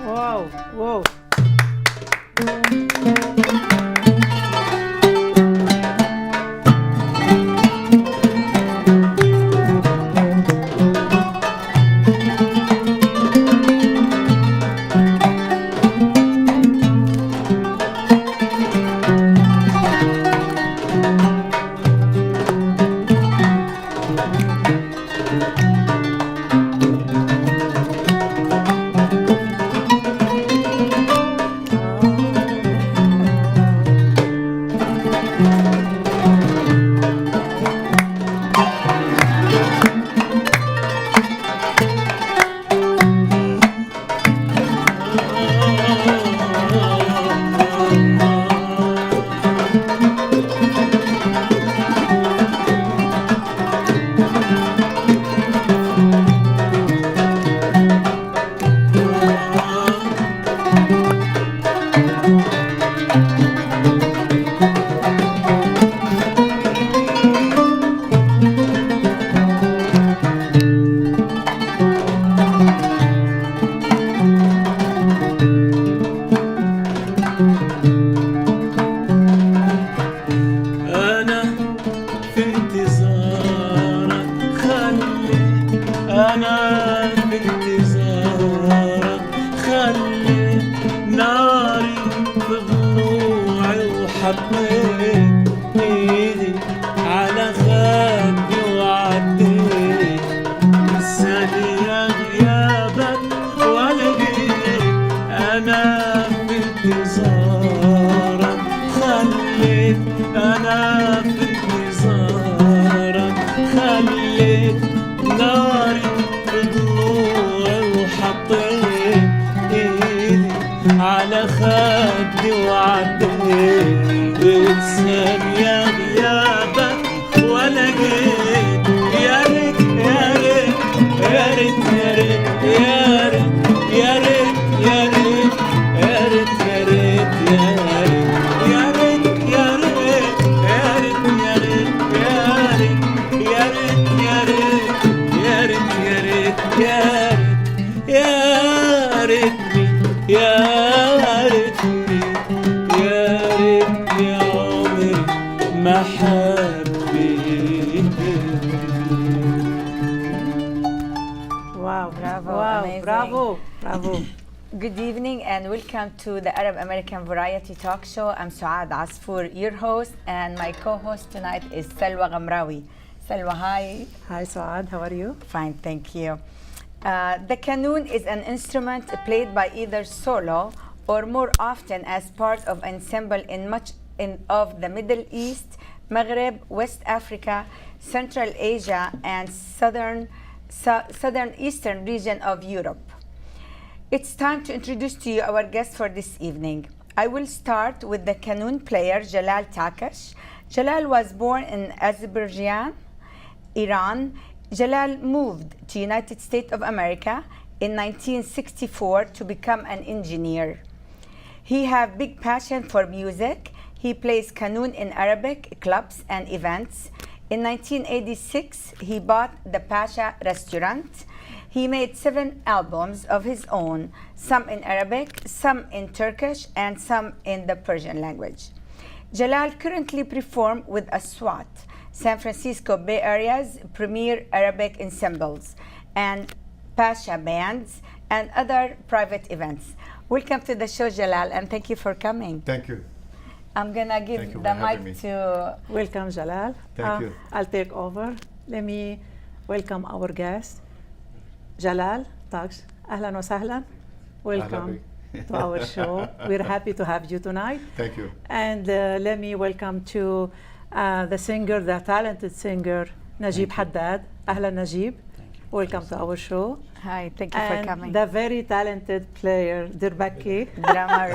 واو واو. أنا في انتظارك خلي، أنا في انتظارك خلي ناري في ضلوعي، وحطيت إيدي على خدي وعديت الثانية غيابك ولقيت. أنا في انتظارك خليت، أنا في انتظارك خليت ناري في ضلوعي، وحطيت إيدي على خدي وعديت الثانية غيابك ولقيت. يا ريت يا ريت يا ريت يا ريت يا ريت يا ريت يا ريت يا ريت يا ريت يا ريت يا ريت يا ريت يا ريت يا ريت يا ريت يا ريت يا ريت يا ريتني يا ريتني يا ريتني عمري ما حبيت. واو Bravo, واو amazing. برافو برافو. Good evening and welcome to the Arab American Variety Talk Show. I'm Suad Asfour, your host, and my co-host tonight is Salwa Ghamrawi. Salwa, hi. Hi Saad, how are you? Fine, thank you. The qanun is an instrument played by either solo or more often as part of ensemble in much of the Middle East, Maghreb, West Africa, Central Asia, and southern eastern region of Europe. It's time to introduce to you our guest for this evening. I will start with the qanun player Jalal Takash. Jalal was born in Azerbaijan, Iran. Jalal moved to United States of America in 1964 to become an engineer. He have big passion for music. He plays qanun in Arabic clubs and events. In 1986, he bought the Pasha restaurant. He made 7 albums of his own, some in Arabic, some in Turkish, and some in the Persian language. Jalal currently performs with Aswat, San Francisco Bay Area's premier Arabic ensembles, and Pasha bands, and other private events. Welcome to the show, Jalal, and thank you for coming. Thank you. I'm gonna Thank give you the for having mic me. to Welcome, Jalal. Thank you. I'll take over. Let me welcome our guest, Jalal Taksh. Ahlan wa sahlan. Welcome to our show. We're happy to have you tonight. Thank you. And let me welcome to the singer, the talented singer, Najib Haddad. Ahlan, Najib. Welcome to our show. Hi, thank you And for coming. the very talented player, Dirbaki. Drummer.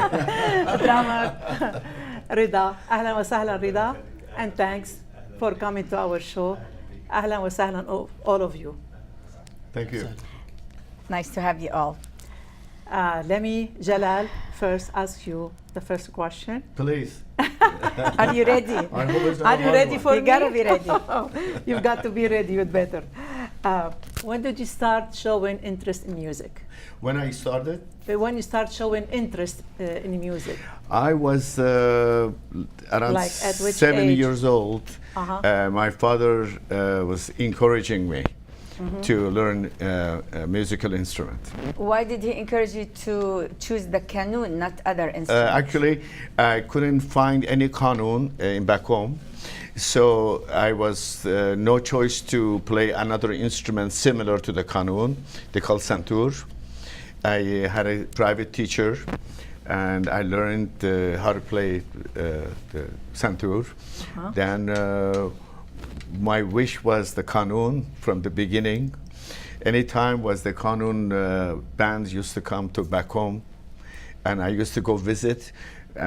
Drummer, Rida. Ahlan wa sahlan, Rida. And thanks for coming to our show. Ahlan wa sahlan, all of you. Thank you. Nice to have you all. Let me, Jalal, first ask you the first question. Please. Are you ready? I hope it's not Are a you hard ready one. for You me? gotta be ready. You've got to be ready with better. When did you start showing interest in music? When I started, When you start showing interest in music? I was around Like at which 7 age? years old. Uh-huh. My father was encouraging me to learn a musical instrument. Why did he encourage you to choose the qanun, not other instruments? Actually, I couldn't find any qanun in back home, so I was no choice to play another instrument similar to the qanun. They call santur. I had a private teacher, and I learned how to play the santur. Then my wish was the qanun from the beginning. Anytime was the qanun bands used to come to back home, and I used to go visit,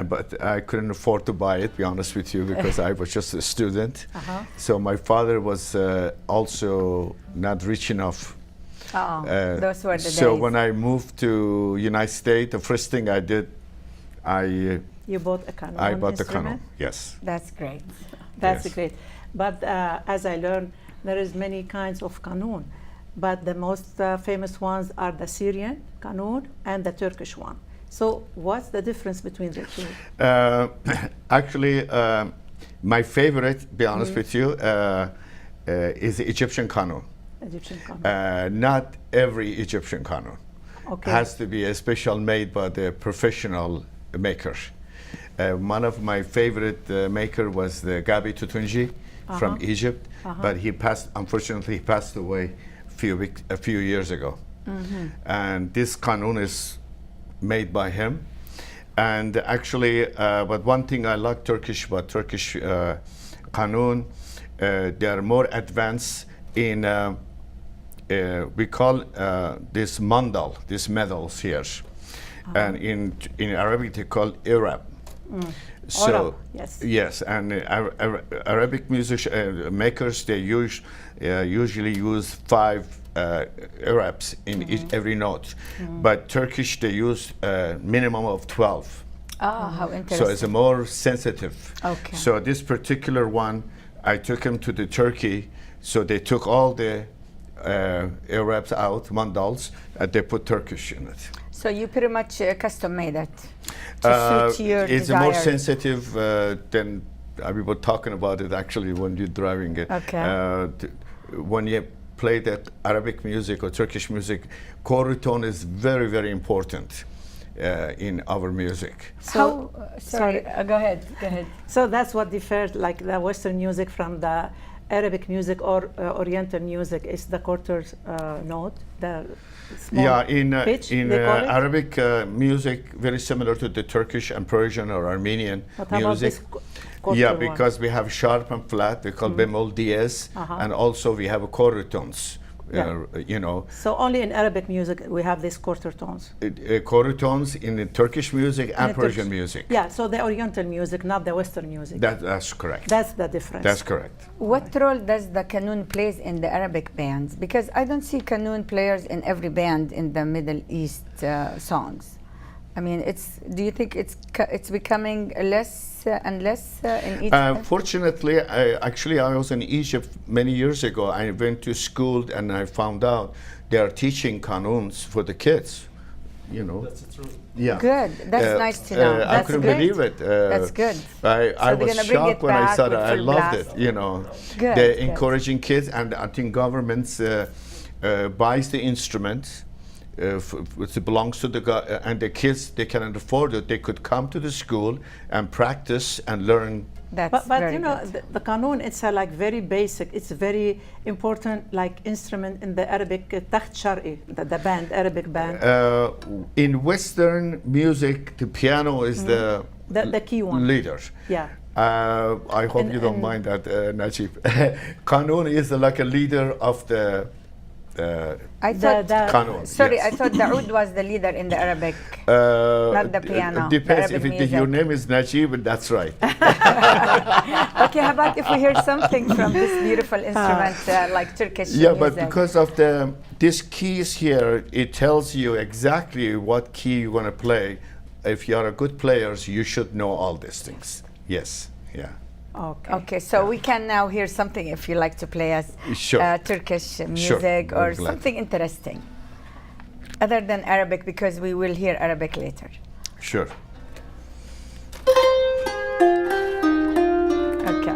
but I couldn't afford to buy it, be honest with you, because I was just a student. So my father was also not rich enough. Those were the So days. when I moved to United States, the first thing I did, I You bought a qanun bought the qanun. instrument? Yes. That's great. That's Yes. great. But as I learned, there is many kinds of qanun. But the most famous ones are the Syrian qanun and the Turkish one. So what's the difference between the two? Actually, my favorite, be honest with you, is the Egyptian qanun. Egyptian qanun. Not every Egyptian qanun Okay. has to be a special made by the professional maker. One of my favorite maker was the Gabi Tutunji from Egypt, but he passed. Unfortunately, he passed away a few years ago. And this qanun is made by him. And actually, but one thing I like Turkish qanun, they are more advanced in. We call this mandal, these medals here, and in Arabic they call Arab. Arab, yes. Yes, and Arabic music makers they usually use 5 Arabs in every note, but Turkish they use minimum of 12. How So interesting. it's a more sensitive. Okay. So this particular one, I took him to the Turkey. So they took all the Arabs out, mandals, and they put Turkish in it. So you pretty much custom made it to suit your It's desire. more sensitive than we were talking about it actually when you're driving it. Okay. When you play that Arabic music or Turkish music, quarter tone is very, very important in our music. How, sorry, go ahead. So that's what differs, like the Western music from the Arabic music or Oriental music is the quarter note, the small Yeah, in pitch, they call it? Arabic music, very similar to the Turkish and Persian or Armenian What about music. this quarter Yeah, one? because we have sharp and flat, they call bemol diez, and also we have quarter tones. Yeah. You know, So only in Arabic music we have these quarter tones. quarter tones in the Turkish music and In the Persian Turkish- music. Yeah, so the Oriental music, not the Western music. That's correct. That's the difference. That's correct. What role does the qanun plays in the Arabic bands? Because I don't see qanun players in every band in the Middle East songs. I mean, do you think it's becoming less and less in Egypt? Fortunately, I was in Egypt many years ago. I went to school and I found out they are teaching qanuns for the kids. You know. That's the truth. Yeah. Good. That's nice to know. I That's couldn't great. believe it. That's good. I they're was gonna bring shocked it when I back saw that. with I full loved blast. it. You know, Good, they're good. encouraging kids, and I think governments buys the instruments. it belongs to the and the kids, they can afford it. They could come to the school and practice and learn. That's But very you know, good. the qanun, it's a like very basic, it's a very important like instrument in the Arabic takht shar'i, the band, Arabic band, In Western music, the piano is the key one. leader. Yeah. I hope you don't mind that, Najib. Qanun is like a leader of the I thought, Qanun. sorry, yes. I thought the oud was the leader in the Arabic. Not the piano, It depends. the If Arabic your music. name is Najib, that's right. Okay, how about if we hear something from this beautiful instrument, like Turkish Yeah, music? but because of these keys here, it tells you exactly what key you're going to play. If you are a good player, you should know all these things. Yes, yeah. Okay. Okay, so we can now hear something if you like to play us Sure. Turkish Sure, music or very glad. something interesting, other than Arabic, because we will hear Arabic later. Sure. Okay.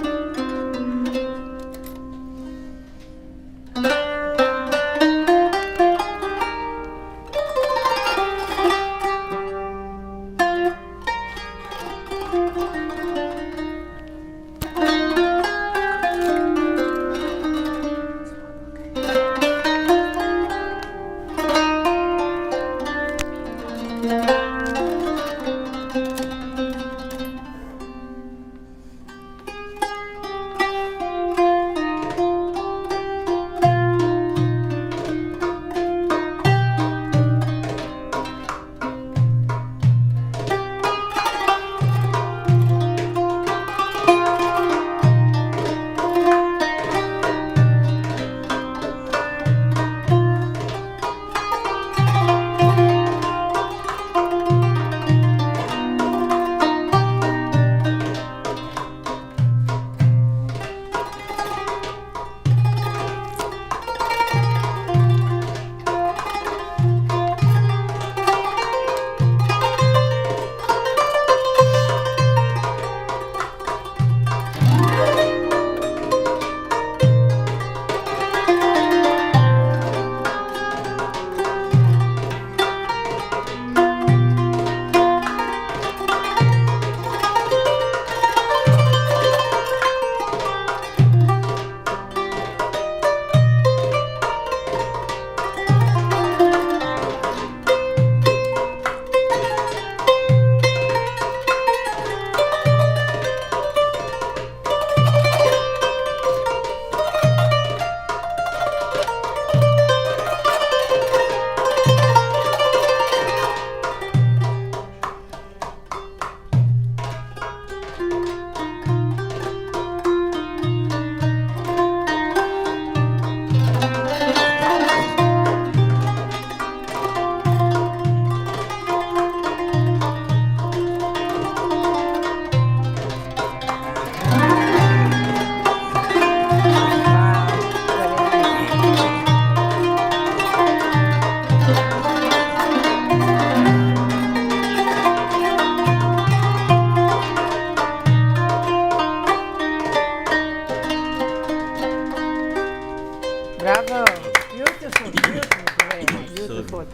Bravo. Beautiful, beautiful, great, beautiful.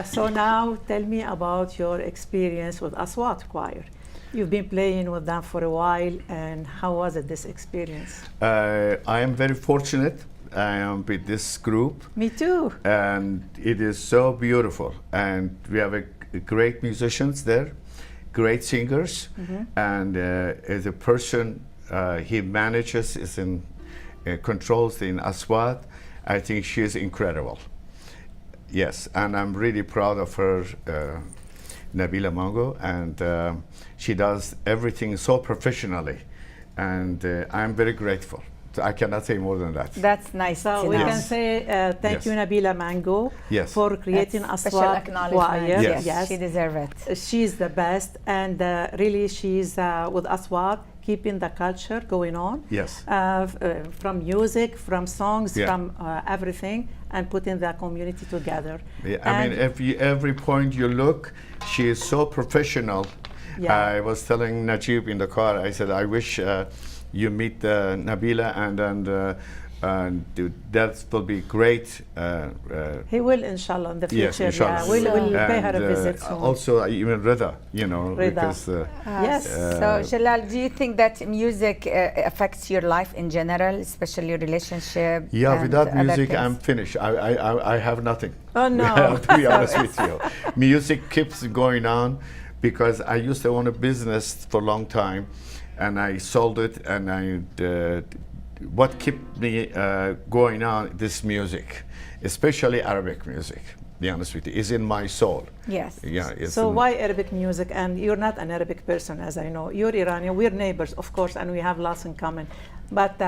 So now tell me about your experience with Aswat Choir. You've been playing with them for a while, and how was it, this experience? I am very fortunate. I am with this group, Me too. and it is so beautiful. And we have great musicians there, great singers, and as a person, he manages, is in controls in Aswat. I think she is incredible. Yes, and I'm really proud of her, Nabila Mango, and she does everything so professionally, and I'm very grateful. I cannot say more than that. That's nice. So to we know. can say thank Yes. you, Nabila Mango, Yes. for creating That's special Aswat acknowledgement. Choir. Yes. Yes, she deserves it. She's the best, and really she's with Aswat, keeping the culture going on. Yes. From music, from songs, Yeah. from everything, and putting the community together. Yeah, I mean, every point you look, she is so professional. Yeah. I was telling Najib in the car, I said, I wish you meet Nabila and and that will be great. He will, inshallah, in the Yes, future. inshallah. Yeah, we'll pay her a And, visit soon. also, even Rida, Rida. because Yes. So, Jalal, do you think that music affects your life in general, especially your relationship? yeah, and without other music, things? I'm finished. I have nothing. Oh, no. To be honest with you, music keeps going on because I used to own a business for a long time, and I sold it, and what kept me going on, this music, especially Arabic music, to be honest with you, is in my soul. Yes. Yeah. It's So in- why Arabic music? And you're not an Arabic person, as I know. You're Iranian. We're neighbors, of course, and we have lots in common. But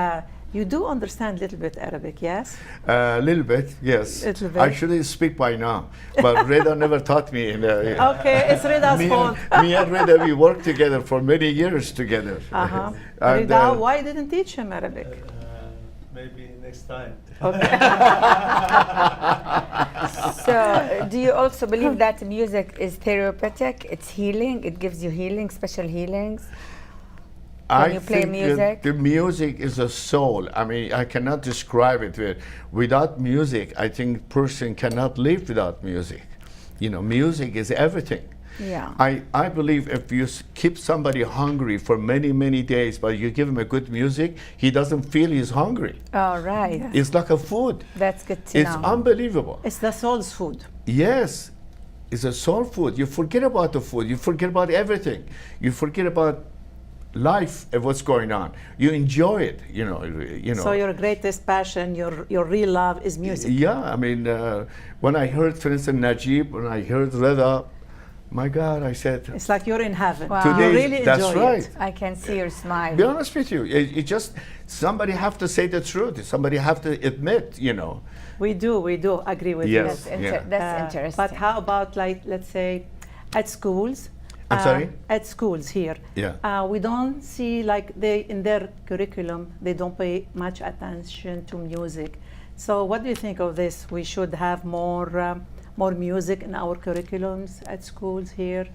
you do understand a little bit Arabic, yes? A little bit, yes. Little bit. I should speak by now, but Reda never taught me. Okay, it's Rida's fault. Me and Reda, we worked together for many years together. Uh-huh. And, Rida, why didn't teach him Arabic? Maybe next time. So, do you also believe that music is therapeutic? It's healing. It gives you healing, special healings. When you play think music? the music is a soul. I mean, I cannot describe it. Without music, I think person cannot live without music. You know, music is everything. Yeah. I believe if you keep somebody hungry for many, many days, but you give him a good music, he doesn't feel he's hungry. All right. It's like a food. That's good to It's know. unbelievable. It's the soul's food. Yes, it's a soul food. You forget about the food. You forget about everything. You forget about life and what's going on. You enjoy it. You know. So your greatest passion, your real love is music. Yeah, I mean, when I heard, for instance, Najib, when I heard Reda, my God, I said, It's like you're in heaven. Wow. You today, really that's enjoy right. it. I can see your smile. Be honest with you, it just somebody have to say the truth. Somebody have to admit, you know. We do agree with Yes. That's, Yeah. that's interesting. But how about, like, let's say, at schools? I'm sorry? At schools here. Yeah. We don't see, like, in their curriculum, they don't pay much attention to music. So what do you think of this? We should have more music in our curriculums at schools here,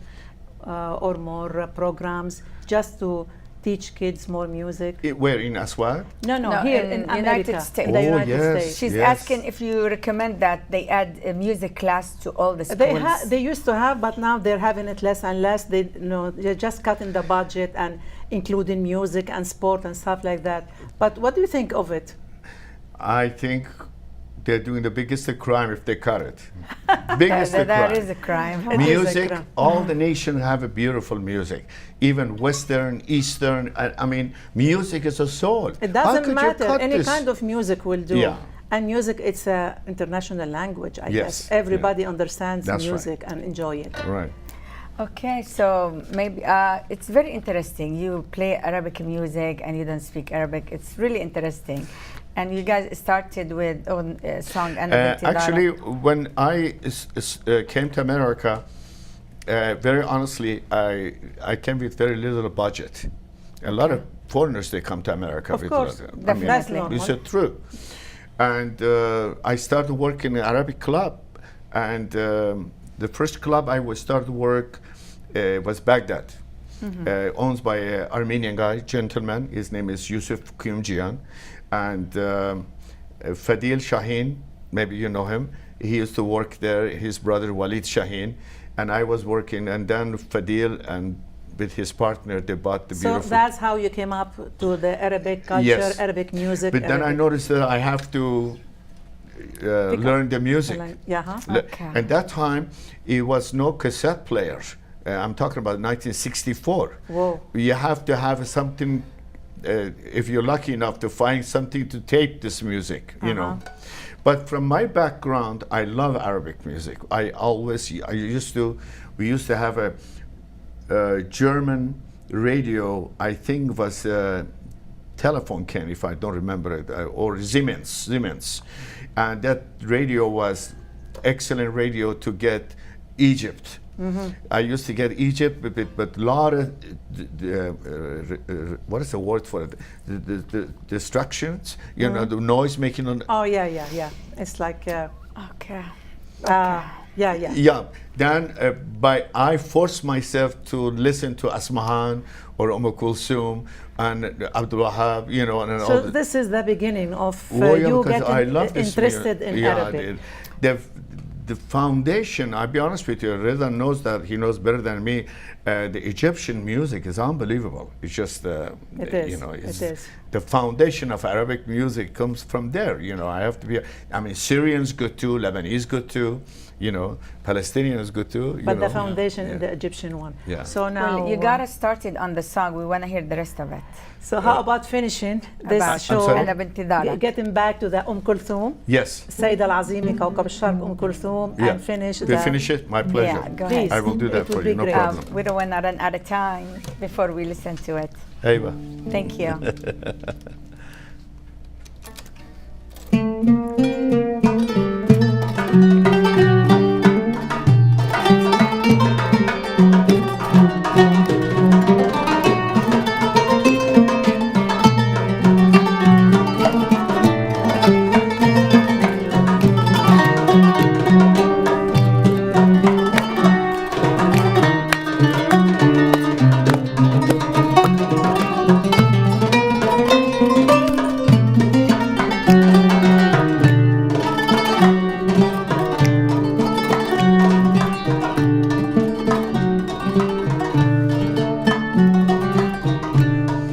or more programs just to teach kids more music. Where, in Aswad? No, No, here in in United America, States. in the Oh, United yes. States. She's Yes. asking if you recommend that they add a music class to all the schools. They used to have, but now they're having it less and less. They're just cutting the budget and including music and sport and stuff like that. But what do you think of it? I think they're doing the biggest crime if they cut it. Biggest that crime. is a crime. It is a Music, crime. all the nation have a beautiful music, even Western, Eastern. I mean, music is a soul. It How doesn't could you matter. cut Any this? kind of music will do. Yeah. And music, it's an international language, I Yes, guess. Everybody understands That's right. music and enjoy it. Right. Okay, so maybe it's very interesting. You play Arabic music and you don't speak Arabic. It's really interesting. And you guys started with own song. Actually, when I came to America, very honestly, I came with very little budget. A lot of foreigners, they come to America. Of course, definitely. It's true. And I started working in an Arabic club. And the first club I started work was Baghdad. Owned by an Armenian guy, gentleman. His name is Yusuf Kuyumjian. And Fadil Shaheen, maybe you know him. He used to work there, his brother Walid Shaheen. And I was working, and then Fadil and with his partner, they bought the So beautiful. that's how you came up to the Arabic culture, Yes. Arabic music. But then I Arabic noticed that I have to learn the music. Yeah, huh? Okay. At that time, it was no cassette player. I'm talking about 1964. Whoa. You have to have something, if you're lucky enough to find something to tape this music, you know. But from my background, I love Arabic music. We used to have a German radio, I think was telephone can, if I don't remember it, or Siemens. And that radio was excellent radio to get Egypt. I used to get Egypt, but a lot of, what is the word for it? The distractions, you know, the noise making on. Oh, yeah. It's like Okay. Yeah, yeah. Yeah. Then I forced myself to listen to Asmahan or Kulthum and Abdul Wahab, you know, and all So the, this is the beginning of Oh, yeah, you because I getting love this interested music. in Yeah, Arabic. the foundation, I'll be honest with you, Reza knows that, he knows better than me. The Egyptian music is unbelievable. It's just, It is, you know, it it's is. the foundation of Arabic music comes from there. You know, I have to be, I mean, Syrian's good too, Lebanese good too, you know, Palestinian is good too. But you the know. foundation Yeah. in the Egyptian one. Yeah. So now, Well, you got us started on the song. We want to hear the rest of it. so how about finishing this About show? sorry? أنا بنت دارك. Getting back to the Kulthum, Yes. السيدة العظيمة كوكب الشرق Kulthum, Yeah. and finish We the. finish it? My pleasure. Yeah, go Please. ahead. I will do that It would for be you, no great. problem. We don't want to run out of time before we listen to it. Aywa. Thank you.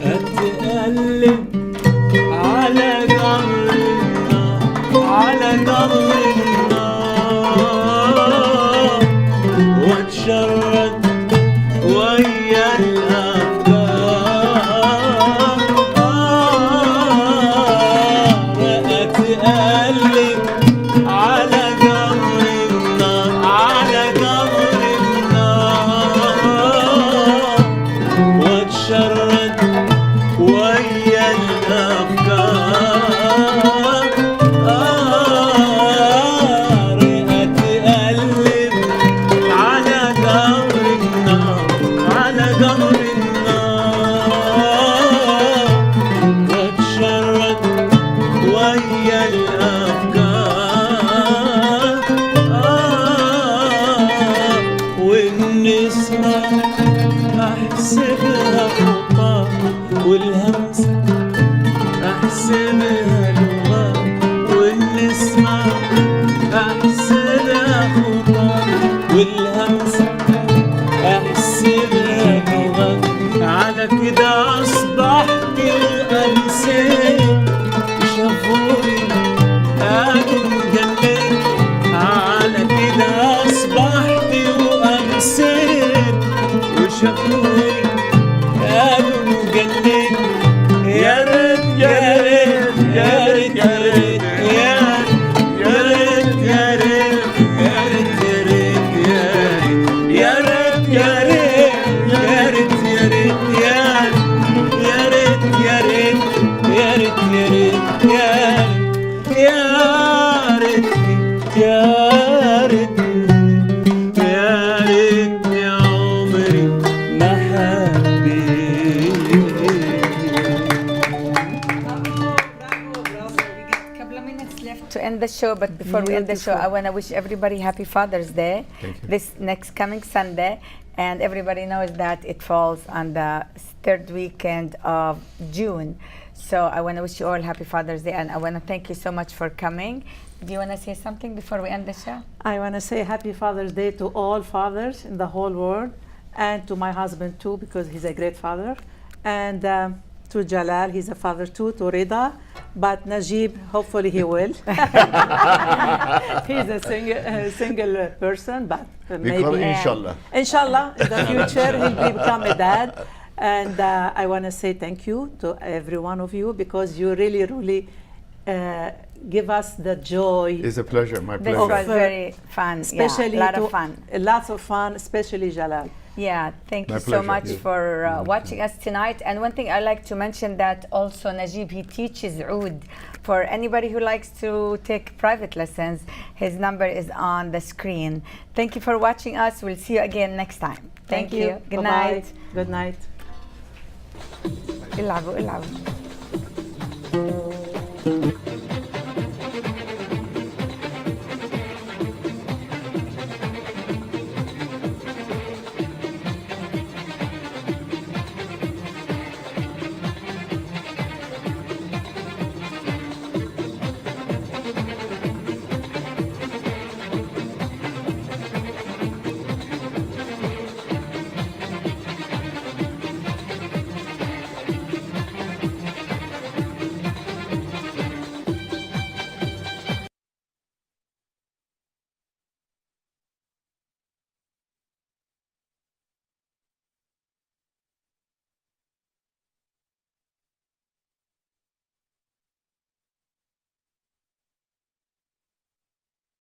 أتقلب على قمر النار، على قمر النار، واتشرد ويا الأفكار. أتقلب على قمر النار، على قمر النار، واتشرد ويا الأفكار. أتقلب على قمر النار، على قمر النار، واتشرد ويا الأفكار. والنسمة أحسبها خطى، والهمسة أحسبها لغة، والنسمة أحسبها خطى، والهمسة أحسبها لغة. على كده أصبحت وأنسيت، شافوني قالوا انجنيت. على كده أصبحت وأنسيت، وشافوني قالوا انجنيت. يا ريت يا ريت يا ريت يا ريت يا ريت يا ريت يا ريت يا ريت يا ريت يا ريت يا ريت يا ريت يا ريت يا ريت يا ريت يا ريت يا ريت يا ريت يا عمري ما حبيت. Couple of minutes left to end the show, but before we end the show, I want to wish everybody happy Father's Day. Thank you. This next coming Sunday, and everybody knows that it falls on the third weekend of June. So I want to wish you all happy Father's Day, and I want to thank you so much for coming. Do you want to say something before we end the show? I want to say Happy Father's Day to all fathers in the whole world, and to my husband too, because he's a great father, and to Jalal, he's a father too, to Rida, but Najib, hopefully he will. He's a single person, but We call it maybe. Inshallah. Inshallah, in the future, he'll become a dad. And I want to say thank you to every one of you, because you really, really give us the joy. It's a pleasure, my This pleasure. was very fun. Especially yeah, a lot to- of fun. Lots of fun, especially Jalal. Yeah, thank My you so pleasure. much Yeah. for watching us tonight. And one thing I like to mention that also Najib, he teaches oud. For anybody who likes to take private lessons, his number is on the screen. Thank you for watching us. We'll see you again next time. Thank you. Good Bye-bye. night. Good night. العبوا.